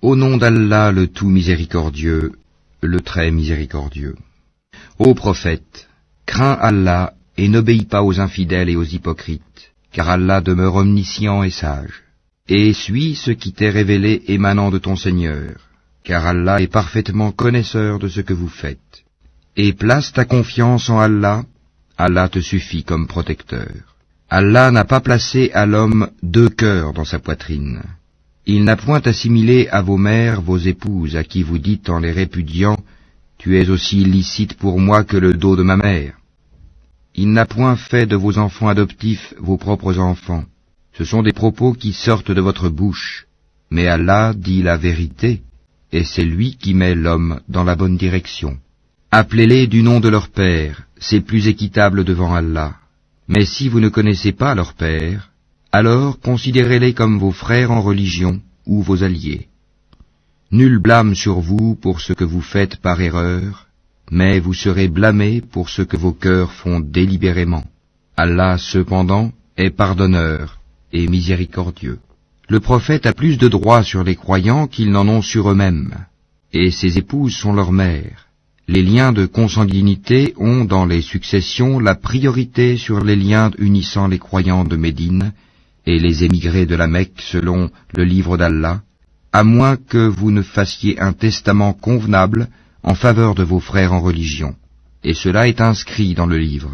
Au nom d'Allah le tout miséricordieux, le très miséricordieux. Ô prophète, crains Allah et n'obéis pas aux infidèles et aux hypocrites, car Allah demeure omniscient et sage. Et suis ce qui t'est révélé émanant de ton Seigneur, car Allah est parfaitement connaisseur de ce que vous faites. Et place ta confiance en Allah, Allah te suffit comme protecteur. Allah n'a pas placé à l'homme deux cœurs dans sa poitrine. Il n'a point assimilé à vos mères vos épouses, à qui vous dites en les répudiant, « Tu es aussi licite pour moi que le dos de ma mère ». Il n'a point fait de vos enfants adoptifs vos propres enfants. Ce sont des propos qui sortent de votre bouche. Mais Allah dit la vérité, et c'est lui qui met l'homme dans la bonne direction. Appelez-les du nom de leur père, c'est plus équitable devant Allah. Mais si vous ne connaissez pas leur père, alors considérez-les comme vos frères en religion ou vos alliés. Nul blâme sur vous pour ce que vous faites par erreur, mais vous serez blâmés pour ce que vos cœurs font délibérément. Allah, cependant, est pardonneur et miséricordieux. Le prophète a plus de droits sur les croyants qu'ils n'en ont sur eux-mêmes, et ses épouses sont leurs mères. Les liens de consanguinité ont dans les successions la priorité sur les liens unissant les croyants de Médine et les émigrés de la Mecque selon le livre d'Allah, à moins que vous ne fassiez un testament convenable en faveur de vos frères en religion. Et cela est inscrit dans le livre.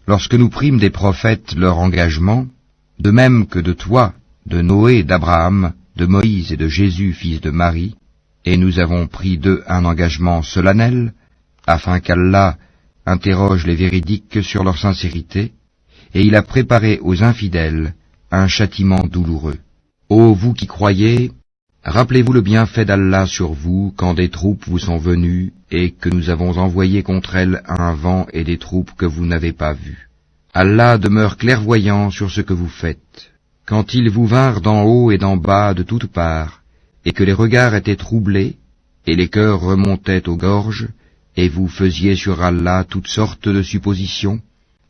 Lorsque nous prîmes des prophètes leur engagement, de même que de toi, de Noé, d'Abraham, de Moïse et de Jésus, fils de Marie, et nous avons pris d'eux un engagement solennel, afin qu'Allah interroge les véridiques sur leur sincérité, et il a préparé aux infidèles un châtiment douloureux. Ô vous qui croyez, rappelez-vous le bienfait d'Allah sur vous quand des troupes vous sont venues et que nous avons envoyé contre elles un vent et des troupes que vous n'avez pas vues. Allah demeure clairvoyant sur ce que vous faites. Quand ils vous vinrent d'en haut et d'en bas de toutes parts, et que les regards étaient troublés, et les cœurs remontaient aux gorges, et vous faisiez sur Allah toutes sortes de suppositions,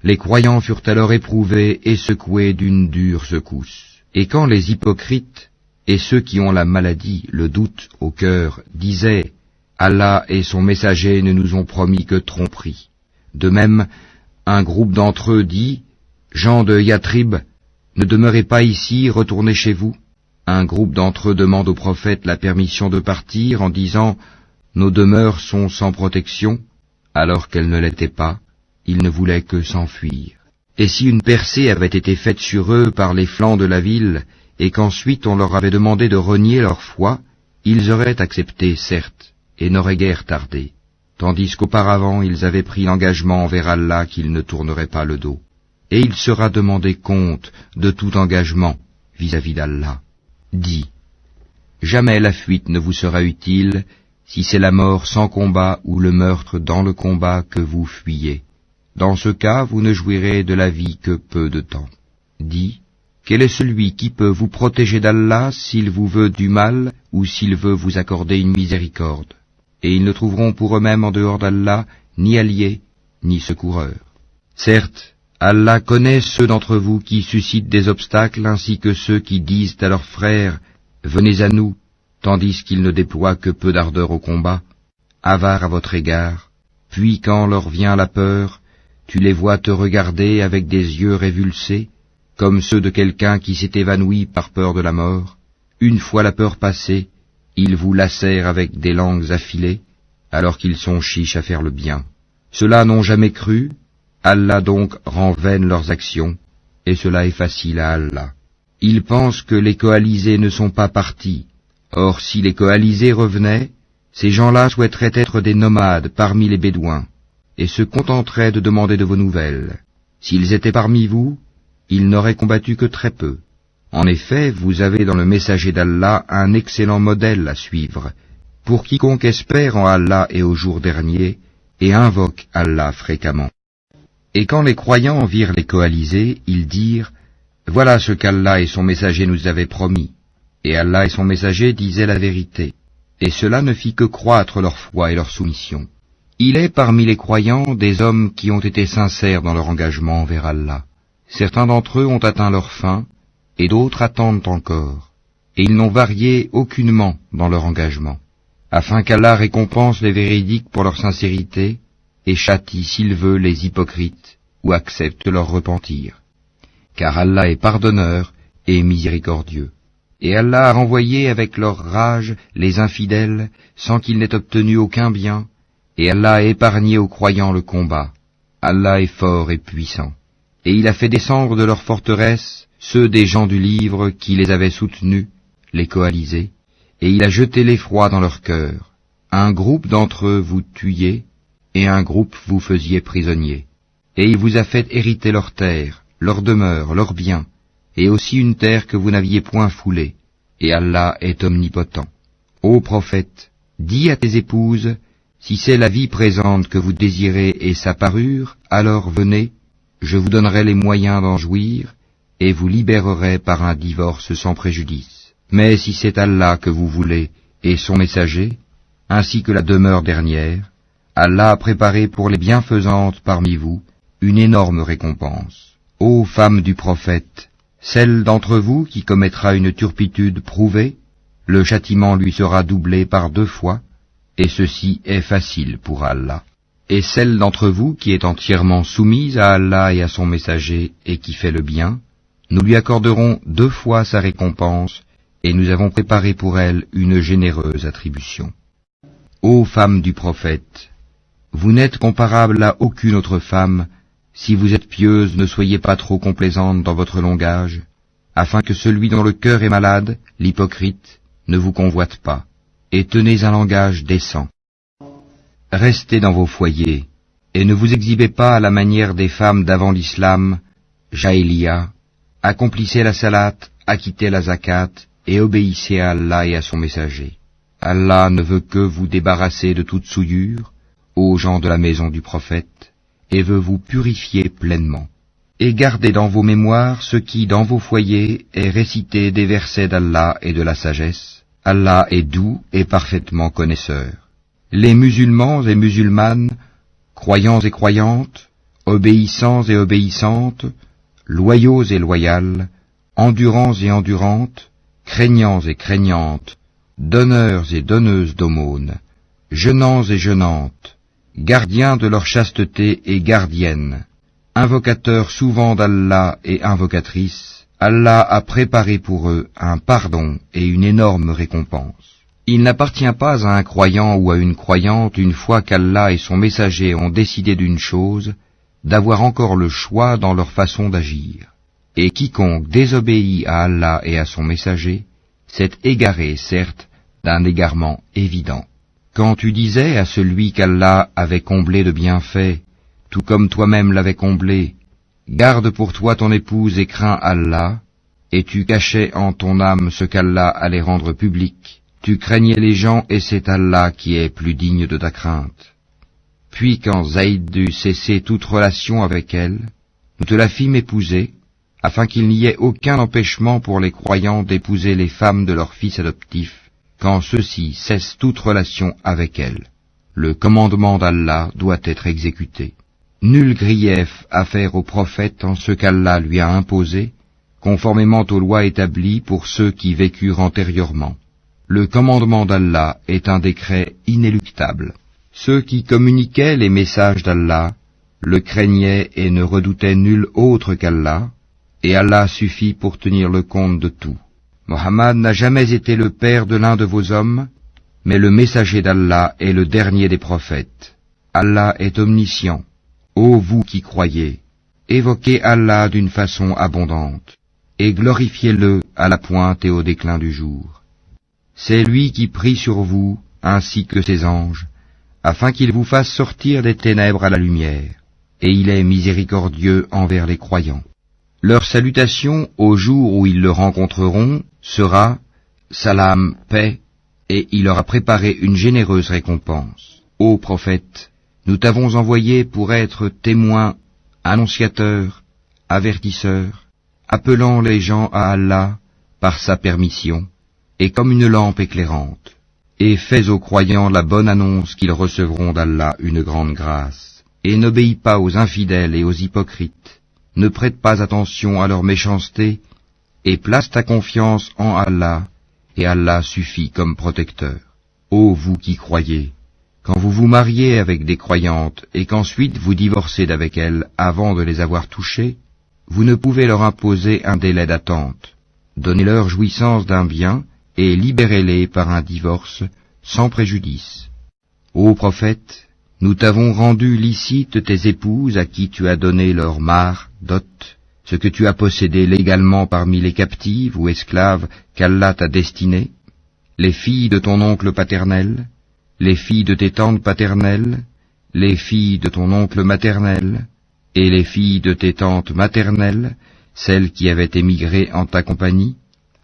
les croyants furent alors éprouvés et secoués d'une dure secousse. Et quand les hypocrites et ceux qui ont la maladie, le doute au cœur, disaient « Allah et son messager ne nous ont promis que tromperie ». De même, un groupe d'entre eux dit « Gens de Yatrib, ne demeurez pas ici, retournez chez vous ». Un groupe d'entre eux demande au prophète la permission de partir en disant « Nos demeures sont sans protection », alors qu'elles ne l'étaient pas, ils ne voulaient que s'enfuir. Et si une percée avait été faite sur eux par les flancs de la ville, et qu'ensuite on leur avait demandé de renier leur foi, ils auraient accepté, certes, et n'auraient guère tardé, tandis qu'auparavant ils avaient pris l'engagement envers Allah qu'ils ne tourneraient pas le dos. Et il sera demandé compte de tout engagement vis-à-vis d'Allah. Dis, jamais la fuite ne vous sera utile si c'est la mort sans combat ou le meurtre dans le combat que vous fuyez. Dans ce cas, vous ne jouirez de la vie que peu de temps. Dis, quel est celui qui peut vous protéger d'Allah s'il vous veut du mal ou s'il veut vous accorder une miséricorde? Et ils ne trouveront pour eux-mêmes en dehors d'Allah ni alliés, ni secoureurs. Certes, Allah connaît ceux d'entre vous qui suscitent des obstacles ainsi que ceux qui disent à leurs frères « Venez à nous », tandis qu'ils ne déploient que peu d'ardeur au combat, avares à votre égard, puis quand leur vient la peur, tu les vois te regarder avec des yeux révulsés, comme ceux de quelqu'un qui s'est évanoui par peur de la mort. Une fois la peur passée, ils vous lacèrent avec des langues affilées, alors qu'ils sont chiches à faire le bien. Ceux-là n'ont jamais cru, Allah donc rend vaines leurs actions, et cela est facile à Allah. Ils pensent que les coalisés ne sont pas partis. Or si les coalisés revenaient, ces gens-là souhaiteraient être des nomades parmi les Bédouins, et se contenteraient de demander de vos nouvelles. S'ils étaient parmi vous, ils n'auraient combattu que très peu. En effet, vous avez dans le messager d'Allah un excellent modèle à suivre, pour quiconque espère en Allah et au jour dernier, et invoque Allah fréquemment. Et quand les croyants virent les coalisés, ils dirent « Voilà ce qu'Allah et son messager nous avaient promis. » Et Allah et son messager disaient la vérité, et cela ne fit que croître leur foi et leur soumission. Il est parmi les croyants des hommes qui ont été sincères dans leur engagement envers Allah. Certains d'entre eux ont atteint leur fin, et d'autres attendent encore. et ils n'ont varié aucunement dans leur engagement, afin qu'Allah récompense les véridiques pour leur sincérité et châtie s'il veut les hypocrites ou accepte leur repentir. Car Allah est pardonneur et miséricordieux. Et Allah a renvoyé avec leur rage les infidèles sans qu'ils n'aient obtenu aucun bien, et Allah a épargné aux croyants le combat. Allah est fort et puissant. Et il a fait descendre de leurs forteresses ceux des gens du livre qui les avaient soutenus, les coalisés, et il a jeté l'effroi dans leur cœur. Un groupe d'entre eux vous tuiez, et un groupe vous faisiez prisonniers. Et il vous a fait hériter leurs terres, leurs demeures, leurs biens, et aussi une terre que vous n'aviez point foulée, et Allah est omnipotent. Ô prophète, dis à tes épouses, si c'est la vie présente que vous désirez et sa parure, alors venez, je vous donnerai les moyens d'en jouir, et vous libérerai par un divorce sans préjudice. Mais si c'est Allah que vous voulez, et son messager, ainsi que la demeure dernière, Allah a préparé pour les bienfaisantes parmi vous une énorme récompense. Ô femmes du prophète, celle d'entre vous qui commettra une turpitude prouvée, le châtiment lui sera doublé par 2 fois, et ceci est facile pour Allah. Et celle d'entre vous qui est entièrement soumise à Allah et à son messager et qui fait le bien, nous lui accorderons 2 fois sa récompense, et nous avons préparé pour elle une généreuse attribution. Ô femmes du prophète, vous n'êtes comparables à aucune autre femme. Si vous êtes pieuse, ne soyez pas trop complaisante dans votre langage, afin que celui dont le cœur est malade, l'hypocrite, ne vous convoite pas, et tenez un langage décent. Restez dans vos foyers, et ne vous exhibez pas à la manière des femmes d'avant l'islam, Jahiliya, accomplissez la salat, acquittez la zakat, et obéissez à Allah et à son messager. Allah ne veut que vous débarrasser de toute souillure, ô gens de la maison du prophète, et veut vous purifier pleinement. Et gardez dans vos mémoires ce qui, dans vos foyers, est récité des versets d'Allah et de la sagesse. Allah est doux et parfaitement connaisseur. Les musulmans et musulmanes, croyants et croyantes, obéissants et obéissantes, loyaux et loyales, endurants et endurantes, craignants et craignantes, donneurs et donneuses d'aumônes, jeûnants et jeûnantes, gardiens de leur chasteté et gardiennes, invocateurs souvent d'Allah et invocatrices, Allah a préparé pour eux un pardon et une énorme récompense. Il n'appartient pas à un croyant ou à une croyante, une fois qu'Allah et son messager ont décidé d'une chose, d'avoir encore le choix dans leur façon d'agir. Et quiconque désobéit à Allah et à son messager, s'est égaré, certes, d'un égarement évident. Quand tu disais à celui qu'Allah avait comblé de bienfaits, tout comme toi-même l'avais comblé, garde pour toi ton épouse et crains Allah, et tu cachais en ton âme ce qu'Allah allait rendre public, tu craignais les gens et c'est Allah qui est plus digne de ta crainte. Puis quand Zayd eut cessé toute relation avec elle, nous te la fîmes épouser, afin qu'il n'y ait aucun empêchement pour les croyants d'épouser les femmes de leurs fils adoptifs, quand ceux-ci cessent toute relation avec elle. Le commandement d'Allah doit être exécuté. Nul grief à faire au prophète en ce qu'Allah lui a imposé, conformément aux lois établies pour ceux qui vécurent antérieurement. Le commandement d'Allah est un décret inéluctable. Ceux qui communiquaient les messages d'Allah le craignaient et ne redoutaient nul autre qu'Allah, et Allah suffit pour tenir le compte de tout. Mohammed n'a jamais été le père de l'un de vos hommes, mais le messager d'Allah est le dernier des prophètes. Allah est omniscient. Ô vous qui croyez, évoquez Allah d'une façon abondante, et glorifiez-le à la pointe et au déclin du jour. C'est lui qui prie sur vous, ainsi que ses anges, afin qu'il vous fasse sortir des ténèbres à la lumière, et il est miséricordieux envers les croyants. Leur salutation au jour où ils le rencontreront sera « Salam, paix », et il leur a préparé une généreuse récompense. Ô prophète, nous t'avons envoyé pour être témoin, annonciateur, avertisseur, appelant les gens à Allah par sa permission, et comme une lampe éclairante. Et fais aux croyants la bonne annonce qu'ils recevront d'Allah une grande grâce. Et n'obéis pas aux infidèles et aux hypocrites. Ne prête pas attention à leur méchanceté, et place ta confiance en Allah, et Allah suffit comme protecteur. Ô vous qui croyez, quand vous vous mariez avec des croyantes et qu'ensuite vous divorcez d'avec elles avant de les avoir touchées, vous ne pouvez leur imposer un délai d'attente. Donnez-leur jouissance d'un bien et libérez-les par un divorce sans préjudice. Ô prophète, nous t'avons rendu licite tes épouses à qui tu as donné leur mar, dot, ce que tu as possédé légalement parmi les captives ou esclaves qu'Allah t'a destinées, les filles de ton oncle paternel, les filles de tes tantes paternelles, les filles de ton oncle maternel, et les filles de tes tantes maternelles, celles qui avaient émigré en ta compagnie,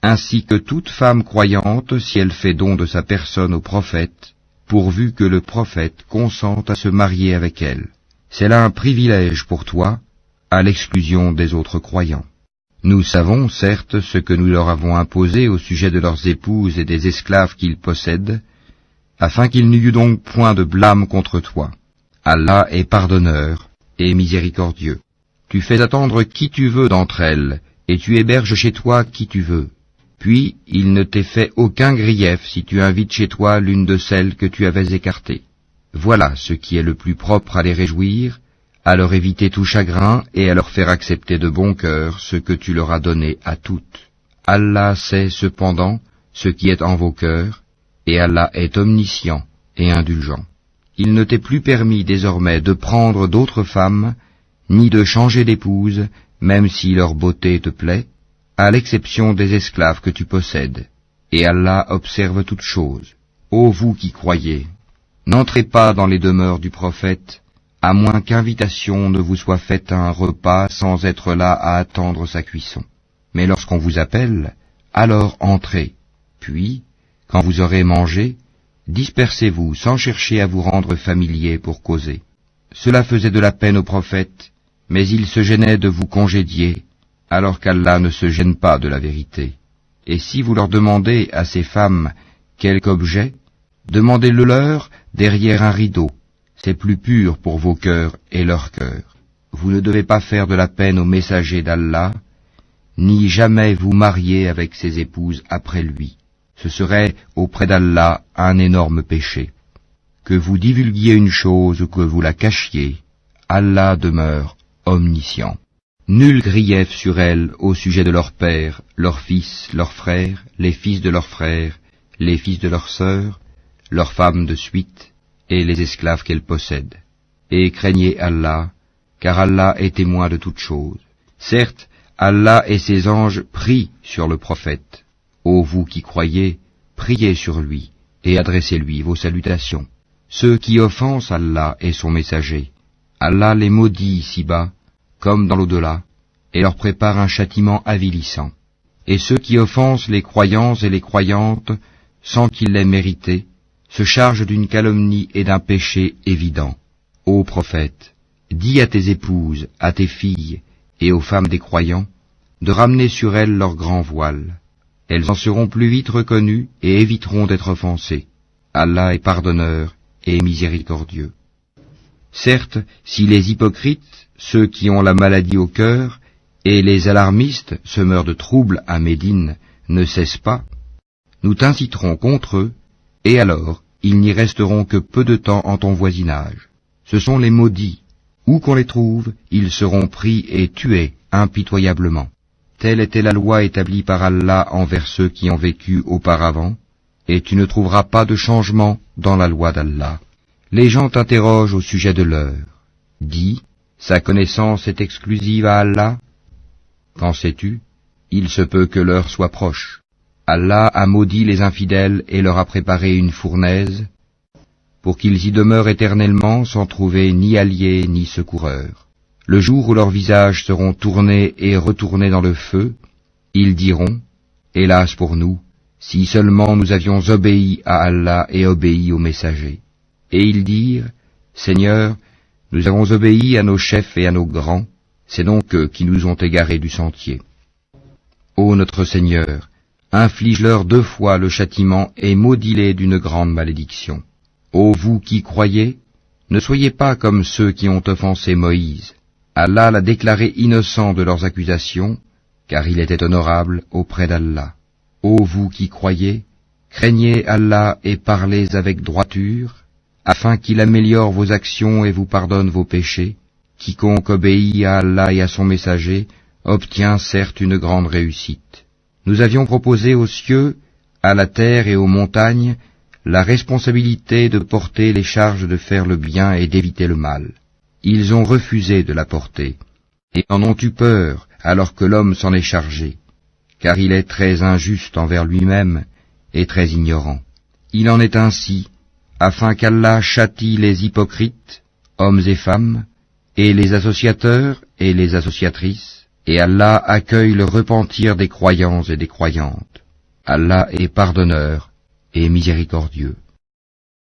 ainsi que toute femme croyante si elle fait don de sa personne au prophète, pourvu que le prophète consente à se marier avec elle. C'est là un privilège pour toi, à l'exclusion des autres croyants. Nous savons, certes, ce que nous leur avons imposé au sujet de leurs épouses et des esclaves qu'ils possèdent, afin qu'il n'y eût donc point de blâme contre toi. Allah est pardonneur et miséricordieux. Tu fais attendre qui tu veux d'entre elles, et tu héberges chez toi qui tu veux. Puis il ne t'est fait aucun grief si tu invites chez toi l'une de celles que tu avais écartées. Voilà ce qui est le plus propre à les réjouir, à leur éviter tout chagrin et à leur faire accepter de bon cœur ce que tu leur as donné à toutes. Allah sait cependant ce qui est en vos cœurs, et Allah est omniscient et indulgent. Il ne t'est plus permis désormais de prendre d'autres femmes, ni de changer d'épouse, même si leur beauté te plaît, à l'exception des esclaves que tu possèdes. Et Allah observe toutes choses. Ô vous qui croyez, n'entrez pas dans les demeures du prophète, à moins qu'invitation ne vous soit faite à un repas sans être là à attendre sa cuisson. Mais lorsqu'on vous appelle, alors entrez. Puis, quand vous aurez mangé, dispersez-vous sans chercher à vous rendre familier pour causer. Cela faisait de la peine au prophète, mais il se gênait de vous congédier, alors qu'Allah ne se gêne pas de la vérité. Et si vous leur demandez à ces femmes quelque objet, demandez-le leur derrière un rideau. C'est plus pur pour vos cœurs et leurs cœurs. Vous ne devez pas faire de la peine aux messagers d'Allah, ni jamais vous marier avec ses épouses après lui. Ce serait auprès d'Allah un énorme péché. Que vous divulguiez une chose ou que vous la cachiez, Allah demeure omniscient. Nul grief sur elles au sujet de leurs pères, leurs fils, leurs frères, les fils de leurs frères, les fils de leurs sœurs, leurs femmes de suite, et les esclaves qu'elles possèdent. Et craignez Allah, car Allah est témoin de toutes choses. Certes, Allah et ses anges prient sur le prophète. Ô vous qui croyez, priez sur lui, et adressez-lui vos salutations. Ceux qui offensent Allah et son messager, Allah les maudit ici-bas, comme dans l'au-delà, et leur prépare un châtiment avilissant. Et ceux qui offensent les croyants et les croyantes, sans qu'ils l'aient mérité, se chargent d'une calomnie et d'un péché évident. Ô prophète, dis à tes épouses, à tes filles, et aux femmes des croyants, de ramener sur elles leur grand voile. Elles en seront plus vite reconnues et éviteront d'être offensées. Allah est pardonneur et miséricordieux. Certes, si les hypocrites, ceux qui ont la maladie au cœur, et les alarmistes, semeurs de troubles à Médine, ne cessent pas, nous t'inciterons contre eux, et alors ils n'y resteront que peu de temps en ton voisinage. Ce sont les maudits. Où qu'on les trouve, ils seront pris et tués impitoyablement. Telle était la loi établie par Allah envers ceux qui ont vécu auparavant, et tu ne trouveras pas de changement dans la loi d'Allah. Les gens t'interrogent au sujet de l'heure. Dis, sa connaissance est exclusive à Allah. Qu'en sais-tu? Il se peut que l'heure soit proche. Allah a maudit les infidèles et leur a préparé une fournaise, pour qu'ils y demeurent éternellement sans trouver ni alliés ni secoureurs. Le jour où leurs visages seront tournés et retournés dans le feu, ils diront, hélas pour nous, si seulement nous avions obéi à Allah et obéi aux messagers. Et ils dirent, Seigneur, nous avons obéi à nos chefs et à nos grands, c'est donc eux qui nous ont égarés du sentier. Ô notre Seigneur, inflige-leur 2 fois le châtiment et maudis-les d'une grande malédiction. Ô vous qui croyez, ne soyez pas comme ceux qui ont offensé Moïse. Allah l'a déclaré innocent de leurs accusations, car il était honorable auprès d'Allah. Ô vous qui croyez, craignez Allah et parlez avec droiture, afin qu'il améliore vos actions et vous pardonne vos péchés. Quiconque obéit à Allah et à son messager obtient certes une grande réussite. Nous avions proposé aux cieux, à la terre et aux montagnes la responsabilité de porter les charges de faire le bien et d'éviter le mal. Ils ont refusé de la porter, et en ont eu peur alors que l'homme s'en est chargé, car il est très injuste envers lui-même et très ignorant. Il en est ainsi, afin qu'Allah châtie les hypocrites, hommes et femmes, et les associateurs et les associatrices, et Allah accueille le repentir des croyants et des croyantes. Allah est pardonneur et miséricordieux.